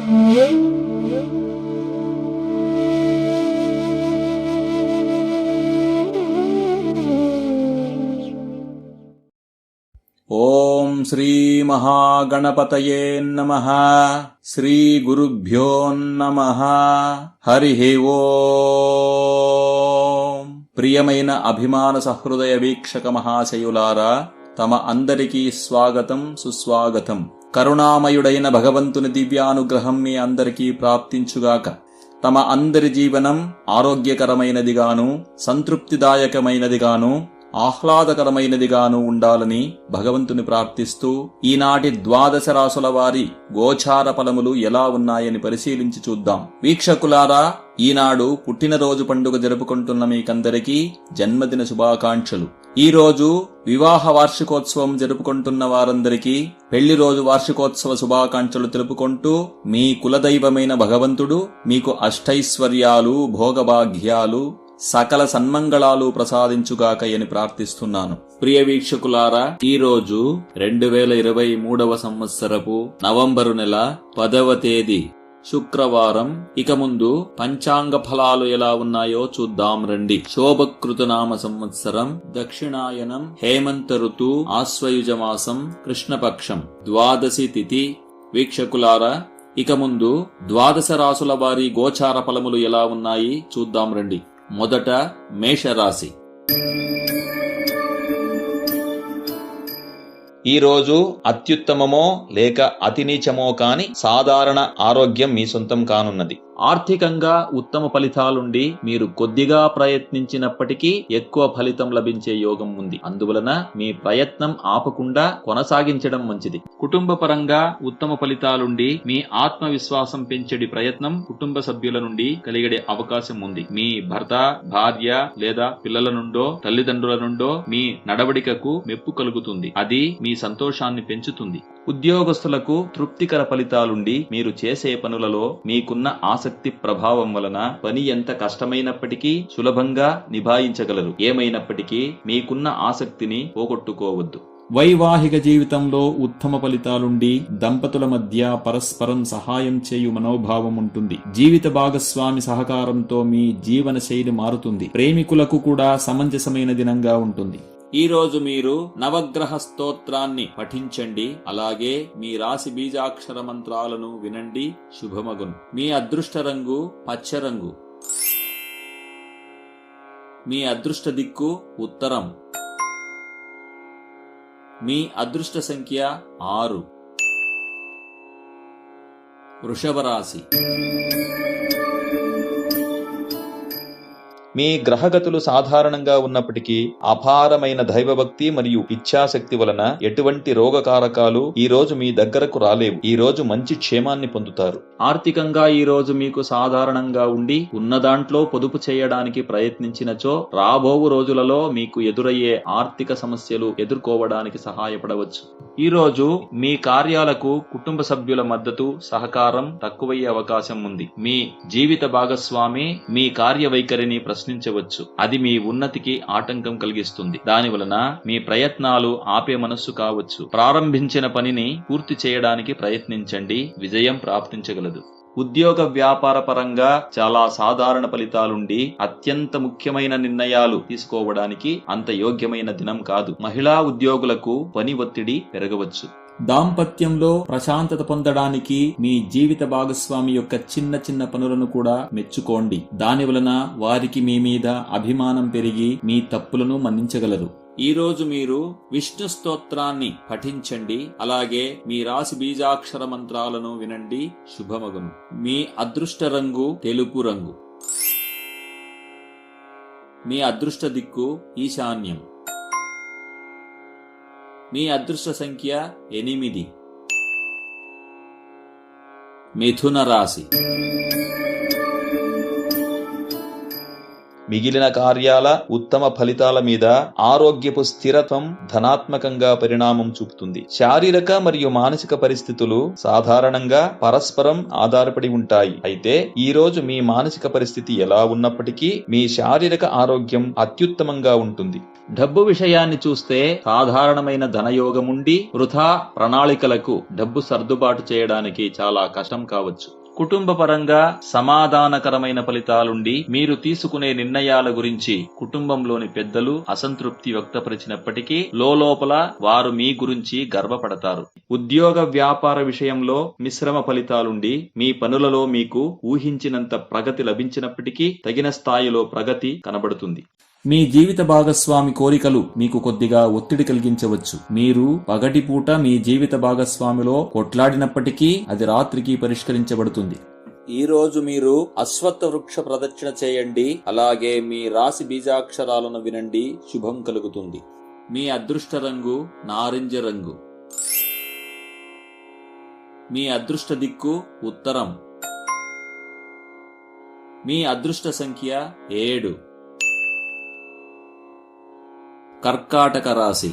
ఓం శ్రీ మహాగణపతయే నమః. శ్రీ గురుభ్యో నమః. హరి ఓం. ప్రియమైన అభిమాన సహృదయ వీక్షక మహాశయులారా, తమ అందరికీ స్వాగతం సుస్వాగతం. కరుణామయుడైన భగవంతుని దివ్యానుగ్రహం మీ అందరికీ ప్రాప్తించుగాక. తమ అందరి జీవనం ఆరోగ్యకరమైనదిగాను, సంతృప్తిదాయకమైనదిగాను, ఆహ్లాదకరమైనదిగాను ఉండాలని భగవంతుని ప్రార్థిస్తూ ఈనాటి 12 రాసుల వారి గోచార ఫలములు ఎలా ఉన్నాయని పరిశీలించి చూద్దాం. వీక్షకులారా, ఈనాడు పుట్టినరోజు పండుగ జరుపుకుంటున్న మీకందరికీ జన్మదిన శుభాకాంక్షలు. ఈ రోజు వివాహ వార్షికోత్సవం జరుపుకుంటున్న వారందరికీ పెళ్లి రోజు వార్షికోత్సవ శుభాకాంక్షలు తెలుపుకుంటూ, మీ కులదైవమైన భగవంతుడు మీకు అష్టైశ్వర్యాలు, భోగభాగ్యాలు, సకల సన్మంగళాలు ప్రసాదించుగాక అని ప్రార్థిస్తున్నాను. ప్రియ వీక్షకులారా, ఈ రోజు 2023వ సంవత్సరపు నవంబరు నెల 10వ తేదీ శుక్రవారం. ఇక ముందు పంచాంగ ఫలాలు ఎలా ఉన్నాయో చూద్దాం రండి. శోభకృతనామ సంవత్సరం, దక్షిణాయనం, హేమంత ఋతు, ఆశ్వయుజ మాసం, కృష్ణపక్షం, ద్వాదశి తిథి. వీక్షకులారా, ఇక ముందు 12 రాసుల వారి గోచార ఫలములు ఎలా ఉన్నాయి చూద్దాం రండి. మొదట మేషరాశి. ఈ రోజు అత్యుత్తమమో లేక అతి నీచమో కాని సాధారణ ఆరోగ్యం మీ సొంతం కానున్నది. ఆర్థికంగా ఉత్తమ ఫలితాలుండి మీరు కొద్దిగా ప్రయత్నించినప్పటికీ ఎక్కువ ఫలితం లభించే యోగం ఉంది. అందువలన మీ ప్రయత్నం ఆపకుండా కొనసాగించడం మంచిది. కుటుంబ పరంగా ఉత్తమ ఫలితాలుండి మీ ఆత్మవిశ్వాసం పెంచేడి ప్రయత్నం కుటుంబ సభ్యుల నుండి కలిగే అవకాశం ఉంది. మీ భర్త, భార్య లేదా పిల్లల నుండో తల్లిదండ్రుల నుండో మీ నడవడికకు మెప్పు కలుగుతుంది. అది మీ సంతోషాన్ని పెంచుతుంది. ఉద్యోగస్తులకు తృప్తికర ఫలితాలుండి మీరు చేసే పనులలో మీకున్న ఆసక్తి ప్రభావం వలన పని ఎంత కష్టమైనప్పటికీ సులభంగా నిభాయించగలరు. ఏమైనప్పటికీ మీకున్న ఆసక్తిని పోగొట్టుకోవద్దు. వైవాహిక జీవితంలో ఉత్తమ ఫలితాలుండి దంపతుల మధ్య పరస్పరం సహాయం చేయు మనోభావం ఉంటుంది. జీవిత భాగస్వామి సహకారంతో మీ జీవన శైలి మారుతుంది. ప్రేమికులకు కూడా సమంజసమైన దినంగా ఉంటుంది. ఈ రోజు మీరు నవగ్రహ స్తోత్రాన్ని పఠించండి. అలాగే మీ రాశి బీజాక్షర మంత్రాలను వినండి. శుభమగును. మీ అదృష్ట రంగు పచ్చ రంగు. మీ అదృష్ట దిక్కు ఉత్తరం. మీ అదృష్ట సంఖ్య 6. వృషభ రాశి. మీ గ్రహగతులు సాధారణంగా ఉన్నప్పటికీ అపారమైన దైవభక్తి మరియు ఇచ్ఛాశక్తి వలన ఎటువంటి రోగకారకాలు ఈ రోజు మీ దగ్గరకు రాలేవు. ఈ రోజు మంచి క్షేమాన్ని పొందుతారు. ఆర్థికంగా ఈ రోజు మీకు సాధారణంగా ఉండి ఉన్న దాంట్లో పొదుపు చేయడానికి ప్రయత్నించినచో రాబోవు రోజులలో మీకు ఎదురయ్యే ఆర్థిక సమస్యలు ఎదుర్కోవడానికి సహాయపడవచ్చు. ఈ రోజు మీ కార్యాలకు కుటుంబ సభ్యుల మద్దతు, సహకారం తక్కువయ్యే అవకాశం ఉంది. మీ జీవిత భాగస్వామి మీ కార్యవైఖరిని ప్రశ్నించవచ్చు. అది మీ ఉన్నతికి ఆటంకం కలిగిస్తుంది. దానివలన మీ ప్రయత్నాలు ఆపే మనస్సు కావచ్చు. ప్రారంభించిన పనిని పూర్తి చేయడానికి ప్రయత్నించండి. విజయం ప్రాప్తించగలదు. ఉద్యోగ వ్యాపార పరంగా చాలా సాధారణ ఫలితాలుండి అత్యంత ముఖ్యమైన నిర్ణయాలు తీసుకోవడానికి అంత యోగ్యమైన దినం కాదు. మహిళా ఉద్యోగులకు పని ఒత్తిడి పెరగవచ్చు. దాంపత్యంలో ప్రశాంతత పొందడానికి మీ జీవిత భాగస్వామి యొక్క చిన్న చిన్న పనులను కూడా మెచ్చుకోండి. దాని వలన వారికి మీ మీద అభిమానం పెరిగి మీ తప్పులను మన్నించగలరు. ఈ రోజు మీరు విష్ణు స్తోత్రాన్ని పఠించండి. అలాగే మీ రాశి బీజాక్షర మంత్రాలను వినండి. శుభమగును. మీ అదృష్ట రంగు తెలుపు రంగు. మీ అదృష్ట దిక్కు ఈశాన్యం. మీ అదృష్ట సంఖ్య 8. మిథున రాశి. మిగిలిన కార్యాల ఉత్తమ ఫలితాల మీద ఆరోగ్యపు స్థిరత్వం ధనాత్మకంగా పరిణామం చూపుతుంది. శారీరక మరియు మానసిక పరిస్థితులు సాధారణంగా పరస్పరం ఆధారపడి ఉంటాయి. అయితే ఈ రోజు మీ మానసిక పరిస్థితి ఎలా ఉన్నప్పటికీ మీ శారీరక ఆరోగ్యం అత్యుత్తమంగా ఉంటుంది. డబ్బు విషయాన్ని చూస్తే సాధారణమైన ధనయోగముండి వృథా ప్రణాళికలకు డబ్బు సర్దుబాటు చేయడానికి చాలా కష్టం కావచ్చు. కుటుంబ పరంగా సమాధానకరమైన ఫలితాలుండి మీరు తీసుకునే నిర్ణయాల గురించి కుటుంబంలోని పెద్దలు అసంతృప్తి వ్యక్తపరిచినప్పటికీ లోపల వారు మీ గురించి గర్వపడతారు. ఉద్యోగ వ్యాపార విషయంలో మిశ్రమ ఫలితాలుండి మీ పనులలో మీకు ఊహించినంత ప్రగతి లభించినప్పటికీ తగిన స్థాయిలో ప్రగతి కనబడుతుంది. మీ జీవిత భాగస్వామి కోరికలు మీకు కొద్దిగా ఒత్తిడి కలిగించవచ్చు. మీరు పగటిపూట మీ జీవిత భాగస్వామిలో కొట్లాడినప్పటికీ అది రాత్రికి పరిష్కరించబడుతుంది. ఈ రోజు మీరు అశ్వత్థ వృక్ష ప్రదక్షిణ చేయండి. అలాగే మీ రాశి బీజాక్షరాలను వినండి. శుభం కలుగుతుంది. మీ అదృష్ట రంగు నారింజ రంగు. మీ అదృష్ట దిక్కు ఉత్తరం. మీ అదృష్ట సంఖ్య 7. కర్కాటక రాశి.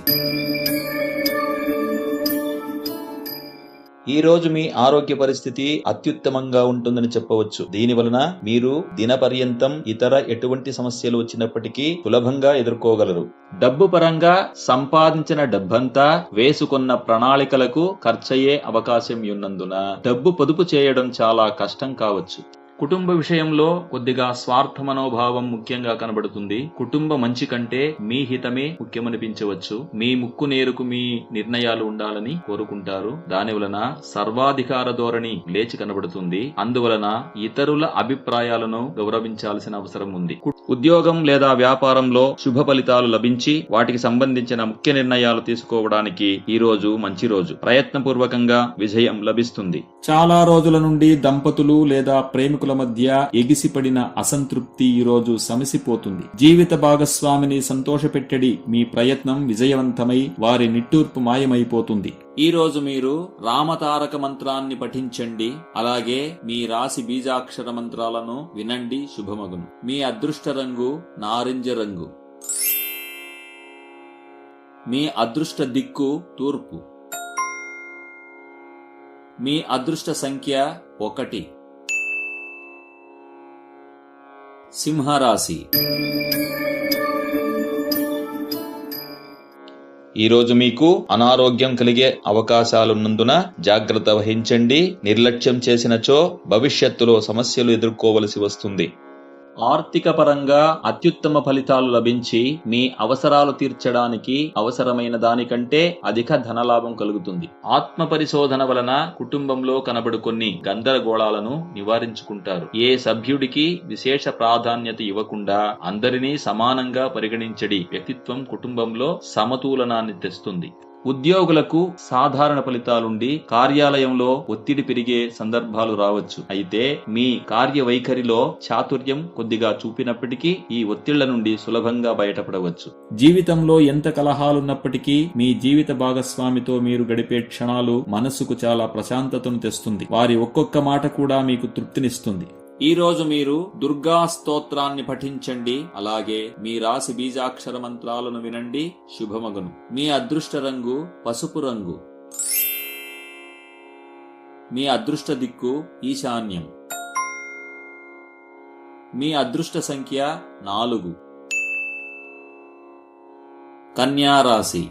ఈ రోజు మీ ఆరోగ్య పరిస్థితి అత్యుత్తమంగా ఉంటుందని చెప్పవచ్చు. దీని వలన మీరు దినపర్యంతం ఇతర ఎటువంటి సమస్యలు వచ్చినప్పటికీ సులభంగా ఎదుర్కోగలరు. డబ్బు పరంగా సంపాదించిన డబ్బంతా వేసుకున్న ప్రణాళికలకు ఖర్చయ్యే అవకాశం ఉన్నందున డబ్బు పొదుపు చేయడం చాలా కష్టం కావచ్చు. కుటుంబ విషయంలో కొద్దిగా స్వార్థ మనోభావం ముఖ్యంగా కనబడుతుంది. కుటుంబ మంచి కంటే మీ హితమే ముఖ్యమనిపించవచ్చు. మీ ముక్కు నేరుకు మీ నిర్ణయాలు ఉండాలని కోరుకుంటారు. దాని వలన సర్వాధికార ధోరణి లేచి కనబడుతుంది. అందువలన ఇతరుల అభిప్రాయాలను గౌరవించాల్సిన అవసరం ఉంది. ఉద్యోగం లేదా వ్యాపారంలో శుభ ఫలితాలు లభించి వాటికి సంబంధించిన ముఖ్య నిర్ణయాలు తీసుకోవడానికి ఈ రోజు మంచి రోజు. ప్రయత్నపూర్వకంగా విజయం లభిస్తుంది. చాలా రోజుల నుండి దంపతులు లేదా ప్రేమికుల మధ్య ఎగిసిపడిన అసంతృప్తి ఈ రోజు సమసిపోతుంది. జీవిత భాగస్వామిని సంతోషపెట్టడి మీ ప్రయత్నం విజయవంతమై వారి నిట్టూర్పు మాయమైపోతుంది. ఈ రోజు మీరు రామతారక మంత్రాన్ని పఠించండి. అలాగే మీ రాశి బీజాక్షర మంత్రాలను వినండి. శుభమగును. మీ అదృష్ట రంగు నారింజ రంగు. మీ అదృష్ట దిక్కు తూర్పు. మీ అదృష్ట సంఖ్య 1. సింహరాశి. ఈ రోజు మీకు అనారోగ్యం కలిగే అవకాశాలున్నందున జాగ్రత్త వహించండి. నిర్లక్ష్యం చేసినచో భవిష్యత్తులో సమస్యలు ఎదుర్కోవలసి వస్తుంది. ఆర్థిక పరంగా అత్యుత్తమ ఫలితాలు లభించి మీ అవసరాలు తీర్చడానికి అవసరమైన దానికంటే అధిక ధనలాభం కలుగుతుంది. ఆత్మ పరిశోధన వలన కుటుంబంలో కనబడు కొన్ని గందరగోళాలను నివారించుకుంటారు. ఏ సభ్యుడికి విశేష ప్రాధాన్యత ఇవ్వకుండా అందరినీ సమానంగా పరిగణించడి వ్యక్తిత్వం కుటుంబంలో సమతూలనాన్ని తెస్తుంది. ఉద్యోగులకు సాధారణ ఫలితాలుండి కార్యాలయంలో ఒత్తిడి పెరిగే సందర్భాలు రావచ్చు. అయితే మీ కార్యవైఖరిలో చాతుర్యం కొద్దిగా చూపినప్పటికీ ఈ ఒత్తిళ్ల నుండి సులభంగా బయటపడవచ్చు. జీవితంలో ఎంత కలహాలున్నప్పటికీ మీ జీవిత భాగస్వామితో మీరు గడిపే క్షణాలు మనస్సుకు చాలా ప్రశాంతతను తెస్తుంది. వారి ఒక్కొక్క మాట కూడా మీకు తృప్తినిస్తుంది. ఈ రోజు మీరు దుర్గా స్తోత్రాన్ని పఠించండి. అలాగే మీ రాశి బీజాక్షర మంత్రాలను వినండి. శుభమగును. మీ అదృష్ట రంగు పసుపు రంగు. మీ అదృష్ట దిక్కు ఈశాన్యం. మీ అదృష్ట సంఖ్య 4. కన్యా రాశి.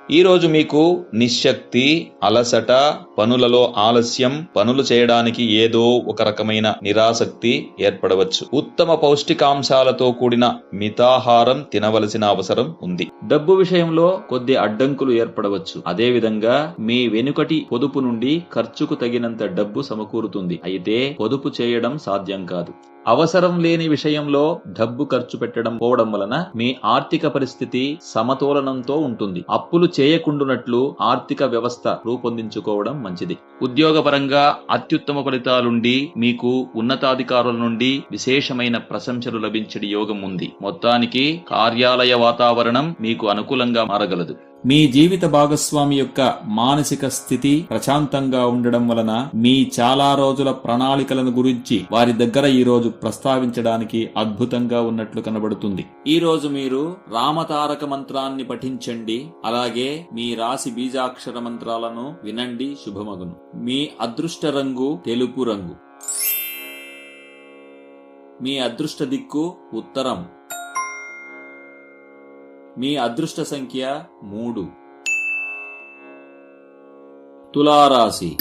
ఈ రోజు మీకు నిశ్శక్తి, అలసట, పనులలో ఆలస్యం, పనులు చేయడానికి ఏదో ఒక రకమైన నిరాసక్తి ఏర్పడవచ్చు. ఉత్తమ పౌష్టికాంశాలతో కూడిన మితాహారం తినవలసిన అవసరం ఉంది. డబ్బు విషయంలో కొద్ది అడ్డంకులు ఏర్పడవచ్చు. అదే విధంగా మీ వెనుకటి పొదుపు నుండి ఖర్చుకు తగినంత డబ్బు సమకూరుతుంది. అయితే పొదుపు చేయడం సాధ్యం కాదు. అవసరం లేని విషయంలో డబ్బు ఖర్చు పెట్టడం పోవడం వలన మీ ఆర్థిక పరిస్థితి సమతోలనంతో ఉంటుంది. అప్పులు చేయకుండునట్లు ఆర్థిక వ్యవస్థ రూపొందించుకోవడం మంచిది. ఉద్యోగపరంగా అత్యుత్తమ ఫలితాలుండి మీకు ఉన్నతాధికారుల నుండి విశేషమైన ప్రశంసలు లభించే యోగం ఉంది. మొత్తానికి కార్యాలయ వాతావరణం మీకు అనుకూలంగా మారగలదు. మీ జీవిత భాగస్వామి యొక్క మానసిక స్థితి ప్రశాంతంగా ఉండడం వలన మీ చాలా రోజుల ప్రణాళికలను గురించి వారి దగ్గర ఈ రోజు ప్రస్తావించడానికి అద్భుతంగా ఉన్నట్లు కనబడుతుంది. ఈ రోజు మీరు రామతారక మంత్రాన్ని పఠించండి. అలాగే మీ రాశి బీజాక్షర మంత్రాలను వినండి. శుభమగును. మీ అదృష్ట రంగు తెలుపు రంగు. మీ అదృష్ట దిక్కు ఉత్తరం. మీ అదృష్ట సంఖ్య 3. తులారాశి.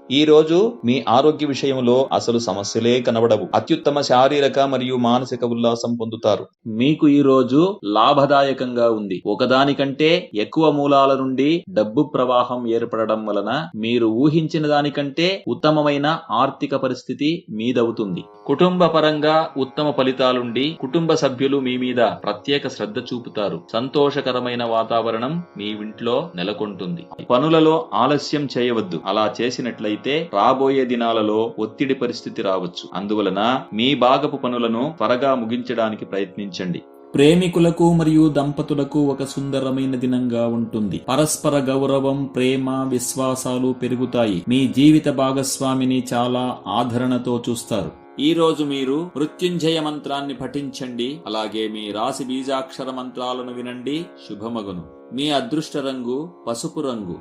ఈ రోజు మీ ఆరోగ్య విషయంలో అసలు సమస్యలే కనబడవు. అత్యుత్తమ శారీరక మరియు మానసిక ఉల్లాసం పొందుతారు. మీకు ఈ రోజు లాభదాయకంగా ఉంది. ఒకదానికంటే ఎక్కువ మూలాల నుండి డబ్బు ప్రవాహం ఏర్పడడం వలన మీరు ఊహించిన దానికంటే ఉత్తమమైన ఆర్థిక పరిస్థితి మీదవుతుంది. కుటుంబ పరంగా ఉత్తమ ఫలితాలుండి కుటుంబ సభ్యులు మీ మీద ప్రత్యేక శ్రద్ధ చూపుతారు. సంతోషకరమైన వాతావరణం మీ ఇంట్లో నెలకొంటుంది. పనులలో ఆలస్యం చేయవద్దు. అలా చేసినట్లయితే రాబోయే దినాలలో ఒత్తిడి పరిస్థితి రావచ్చు. అందువలన మీ భాగపు పనులను త్వరగా ముగించడానికి ప్రయత్నించండి. ప్రేమికులకు మరియు దంపతులకు ఒక సుందరమైన దినంగా ఉంటుంది. పరస్పర గౌరవం, ప్రేమ, విశ్వాసాలు పెరుగుతాయి. మీ జీవిత భాగస్వామిని చాలా ఆదరణతో చూస్తారు. ఈ రోజు మీరు మృత్యుంజయ మంత్రాన్ని పఠించండి. అలాగే మీ రాశి బీజాక్షర మంత్రాలను వినండి. శుభమగును. మీ అదృష్ట రంగు పసుపు రంగు.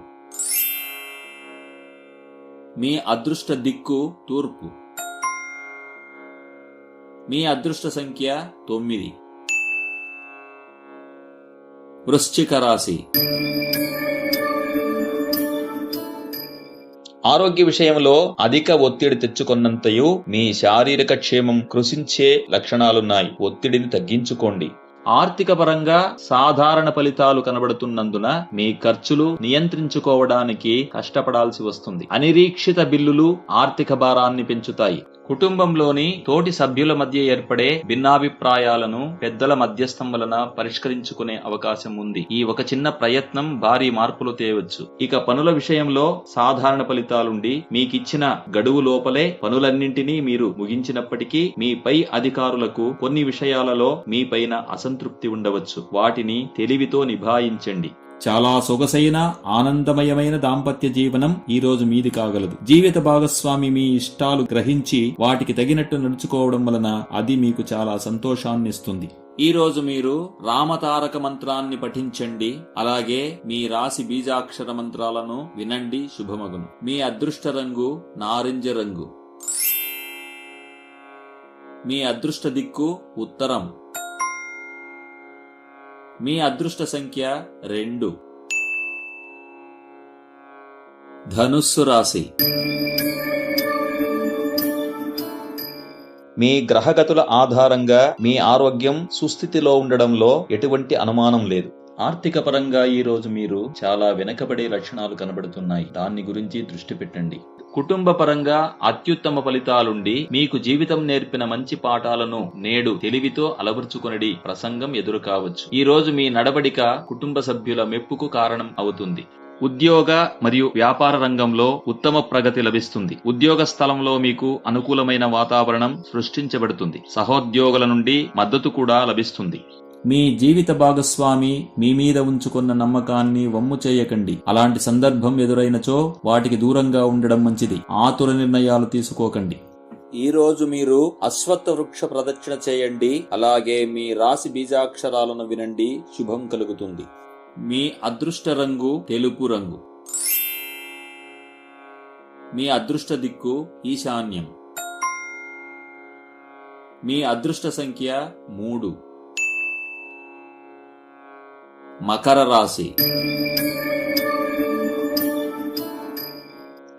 మీ అదృష్ట దిక్కు తూర్పు. మీ అదృష్ట సంఖ్య 9. వృశ్చిక రాశి. ఆరోగ్య విషయంలో అధిక ఒత్తిడి తెచ్చుకున్నంతయు మీ శారీరక క్షేమం కృషించే లక్షణాలున్నాయి. ఒత్తిడిని తగ్గించుకోండి. ఆర్థిక పరంగా సాధారణ ఫలితాలు కనబడుతున్నందున మీ ఖర్చులు నియంత్రించుకోవడానికి కష్టపడాల్సి వస్తుంది. అనిరీక్షిత బిల్లులు ఆర్థిక భారాన్ని పెంచుతాయి. కుటుంబంలోని తోటి సభ్యుల మధ్య ఏర్పడే భిన్నాభిప్రాయాలను పెద్దల మధ్యస్థం వలన పరిష్కరించుకునే అవకాశం ఉంది. ఈ ఒక చిన్న ప్రయత్నం భారీ మార్పులు తేవచ్చు. ఇక పనుల విషయంలో సాధారణ ఫలితాలుండి మీకిచ్చిన గడువు లోపలే పనులన్నింటినీ మీరు ముగించినప్పటికీ మీ పై అధికారులకు కొన్ని విషయాలలో మీ పైన అసంతృప్తి ఉండవచ్చు. వాటిని తెలివితో నిభాయించండి. చాలా సొగసైన ఆనందమయమైన దాంపత్య జీవనం ఈ రోజు మీది కాగలదు. జీవిత భాగస్వామి మీ ఇష్టాలు గ్రహించి వాటికి తగినట్టు నడుచుకోవడం వలన అది మీకు చాలా సంతోషాన్ని ఇస్తుంది. ఈ రోజు మీరు రామతారక మంత్రాన్ని పఠించండి. అలాగే మీ రాశి బీజాక్షర మంత్రాలను వినండి. శుభమగును. మీ అదృష్ట రంగు నారింజ రంగు. మీ అదృష్ట దిక్కు ఉత్తరం. మీ అదృష్ట సంఖ్య 2. ధనుస్సు రాశి. మీ గ్రహగతుల ఆధారంగా మీ ఆరోగ్యం సుస్థితిలో ఉండడంలో ఎటువంటి అనుమానం లేదు. ఆర్థిక పరంగా ఈ రోజు మీరు చాలా వెనకబడే లక్షణాలు కనబడుతున్నాయి. దాన్ని గురించి దృష్టి పెట్టండి. కుటుంబ పరంగా అత్యుత్తమ ఫలితాలుండి మీకు జీవితం నేర్పిన మంచి పాఠాలను నేడు తెలివితో అలవర్చుకొనడి ప్రసంగం ఎదురు కావచ్చు. ఈ రోజు మీ నడవడిక కుటుంబ సభ్యుల మెప్పుకు కారణం అవుతుంది. ఉద్యోగ మరియు వ్యాపార రంగంలో ఉత్తమ ప్రగతి లభిస్తుంది. ఉద్యోగ స్థలంలో మీకు అనుకూలమైన వాతావరణం సృష్టించబడుతుంది. సహోద్యోగుల నుండి మద్దతు కూడా లభిస్తుంది. మీ జీవిత భాగస్వామి మీ మీద ఉంచుకున్న నమ్మకాన్ని వమ్ము చేయకండి. అలాంటి సందర్భం ఎదురైనచో వాటికి దూరంగా ఉండడం మంచిది. ఆతుర నిర్ణయాలు తీసుకోకండి. ఈ రోజు మీరు అశ్వత్థ వృక్ష ప్రదక్షిణ చేయండి. అలాగే మీ రాశి బీజాక్షరాలను వినండి. శుభం కలుగుతుంది. మీ అదృష్ట రంగు తెలుపు రంగు. మీ అదృష్ట దిక్కు ఈశాన్యం. మీ అదృష్ట సంఖ్య 3. మకర రాశి.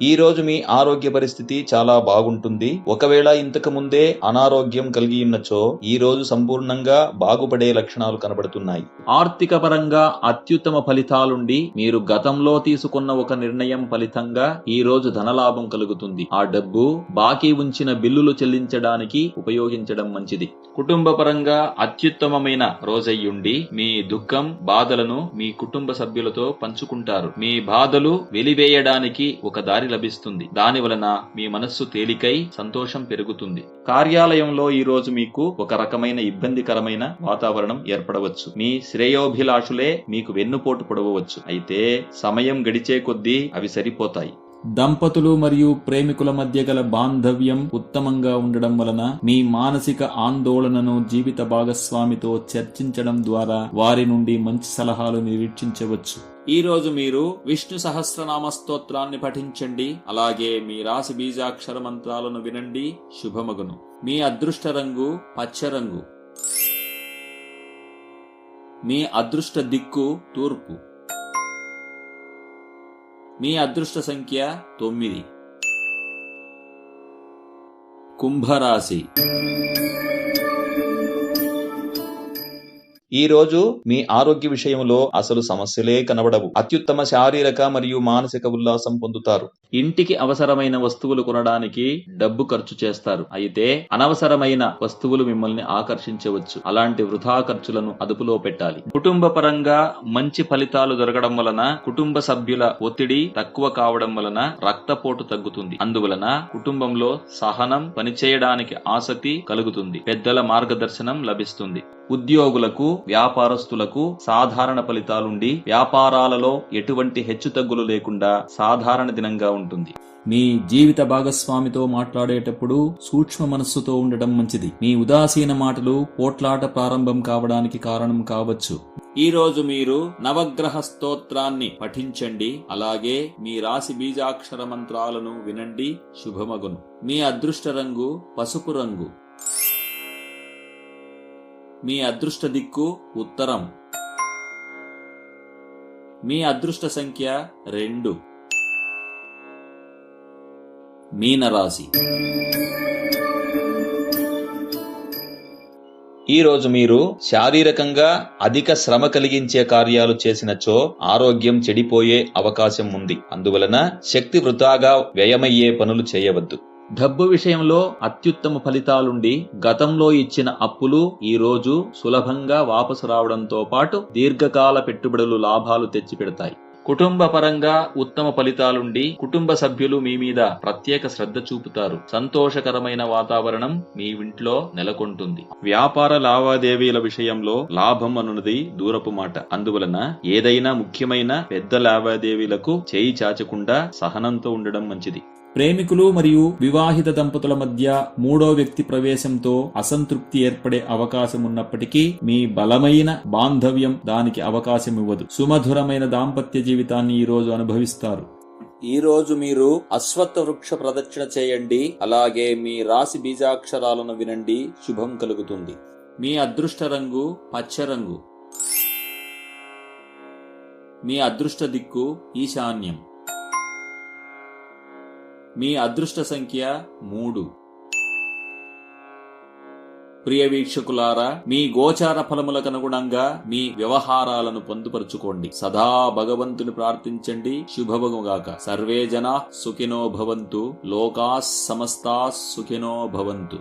ఈ రోజు మీ ఆరోగ్య పరిస్థితి చాలా బాగుంటుంది. ఒకవేళ ఇంతకు ముందే అనారోగ్యం కలిగి ఉన్నచో ఈ రోజు సంపూర్ణంగా బాగుపడే లక్షణాలు కనబడుతున్నాయి. ఆర్థిక పరంగా అత్యుత్తమ ఫలితాలుండి మీరు గతంలో తీసుకున్న ఒక నిర్ణయం ఫలితంగా ఈ రోజు ధనలాభం కలుగుతుంది. ఆ డబ్బు బాకీ ఉంచిన బిల్లులు చెల్లించడానికి ఉపయోగించడం మంచిది. కుటుంబ పరంగా అత్యుత్తమమైన రోజయ్యుండి మీ దుఃఖం, బాధలను మీ కుటుంబ సభ్యులతో పంచుకుంటారు. మీ బాధలు వెలివేయడానికి ఒక దారి దారి లభిస్తుంది. దాని వలన మీ మనస్సు తేలికై సంతోషం పెరుగుతుంది. కార్యాలయంలో ఈ రోజు మీకు ఒక రకమైన ఇబ్బందికరమైన వాతావరణం ఏర్పడవచ్చు. మీ శ్రేయోభిలాషులే మీకు వెన్నుపోటు పొడవవచ్చు. అయితే సమయం గడిచే కొద్దీ అవి సరిపోతాయి. దంపతులు మరియు ప్రేమికుల మధ్య గల బాంధవ్యం ఉత్తమంగా ఉండడం వలన మీ మానసిక ఆందోళనను జీవిత భాగస్వామితో చర్చించడం ద్వారా వారి నుండి మంచి సలహాలు నిరీక్షించవచ్చు. ఈ రోజు మీరు విష్ణు సహస్రనామ స్తోత్రాన్ని పఠించండి. అలాగే మీ రాశి బీజాక్షర మంత్రాలను వినండి. శుభమగును. మీ అదృష్ట రంగు పచ్చ రంగు. మీ అదృష్ట దిక్కు తూర్పు. మీ అదృష్ట సంఖ్య 9. కుంభరాశి. ఈ రోజు మీ ఆరోగ్య విషయంలో అసలు సమస్యలే కనబడవు. అత్యుత్తమ శారీరక మరియు మానసిక ఉల్లాసం పొందుతారు. ఇంటికి అవసరమైన వస్తువులు కొనడానికి డబ్బు ఖర్చు చేస్తారు. అయితే అనవసరమైన వస్తువులు మిమ్మల్ని ఆకర్షించవచ్చు. అలాంటి వృధా ఖర్చులను అదుపులో పెట్టాలి. కుటుంబ పరంగా మంచి ఫలితాలు దొరకడం వలన కుటుంబ సభ్యుల ఒత్తిడి తక్కువ కావడం వలన రక్తపోటు తగ్గుతుంది. అందువలన కుటుంబంలో సహనం, పనిచేయడానికి ఆసక్తి కలుగుతుంది. పెద్దల మార్గదర్శనం లభిస్తుంది. ఉద్యోగులకు, వ్యాపారస్తులకు సాధారణ ఫలితాలుండి వ్యాపారాలలో ఎటువంటి హెచ్చుతగ్గులు లేకుండా సాధారణ దినంగా ఉంటుంది. మీ జీవిత భాగస్వామితో మాట్లాడేటప్పుడు సూక్ష్మ మనస్సుతో ఉండటం మంచిది. మీ ఉదాసీన మాటలు పోట్లాట ప్రారంభం కావడానికి కారణం కావచ్చు. ఈ రోజు మీరు నవగ్రహ స్తోత్రాన్ని పఠించండి. అలాగే మీ రాశి బీజాక్షర మంత్రాలను వినండి. శుభమగును. మీ అదృష్ట రంగు పసుపు రంగు. మీ అదృష్ట దిక్కు ఉత్తరం. మీ అదృష్ట సంఖ్య 2. మీనరాశి. ఈ రోజు మీరు శారీరకంగా అధిక శ్రమ కలిగించే కార్యాలు చేసినచో ఆరోగ్యం చెడిపోయే అవకాశం ఉంది. అందువలన శక్తి వృధాగా వ్యయమయ్యే పనులు చేయవద్దు. డబ్బు విషయంలో అత్యుత్తమ ఫలితాలుండి గతంలో ఇచ్చిన అప్పులు ఈ రోజు సులభంగా వాపసు రావడంతో పాటు దీర్ఘకాల పెట్టుబడులు లాభాలు తెచ్చిపెడతాయి. కుటుంబ పరంగా ఉత్తమ ఫలితాలుండి కుటుంబ సభ్యులు మీ మీద ప్రత్యేక శ్రద్ధ చూపుతారు. సంతోషకరమైన వాతావరణం మీ ఇంట్లో నెలకొంటుంది. వ్యాపార లావాదేవీల విషయంలో లాభం అనున్నది దూరపు మాట. అందువలన ఏదైనా ముఖ్యమైన పెద్ద లావాదేవీలకు చేయి చాచకుండా సహనంతో ఉండడం మంచిది. ప్రేమికులు మరియు వివాహిత దంపతుల మధ్య మూడో వ్యక్తి ప్రవేశంతో అసంతృప్తి ఏర్పడే అవకాశం ఉన్నప్పటికీ మీ బలమైన బాంధవ్యం దానికి అవకాశం ఇవ్వదు. సుమధురమైన దాంపత్య జీవితాన్ని ఈ రోజు అనుభవిస్తారు. ఈ రోజు మీరు అశ్వత్థ వృక్ష ప్రదక్షిణ చేయండి. అలాగే మీ రాశి బీజాక్షరాలను వినండి. శుభం కలుగుతుంది. మీ అదృష్ట రంగు పచ్చ రంగు. మీ అదృష్ట దిక్కు ఈశాన్యం. మీ అదృష్ట సంఖ్య 3. ప్రియ వీక్షకులారా, మీ గోచార ఫలములకు అనుగుణంగా మీ వ్యవహారాలను పొందుపరుచుకోండి. సదా భగవంతుని ప్రార్థించండి. శుభమగుగాక. సర్వే జనా సుఖినో భవంతు. లోకాస్ సమస్తాస్ సుఖినో భవంతు.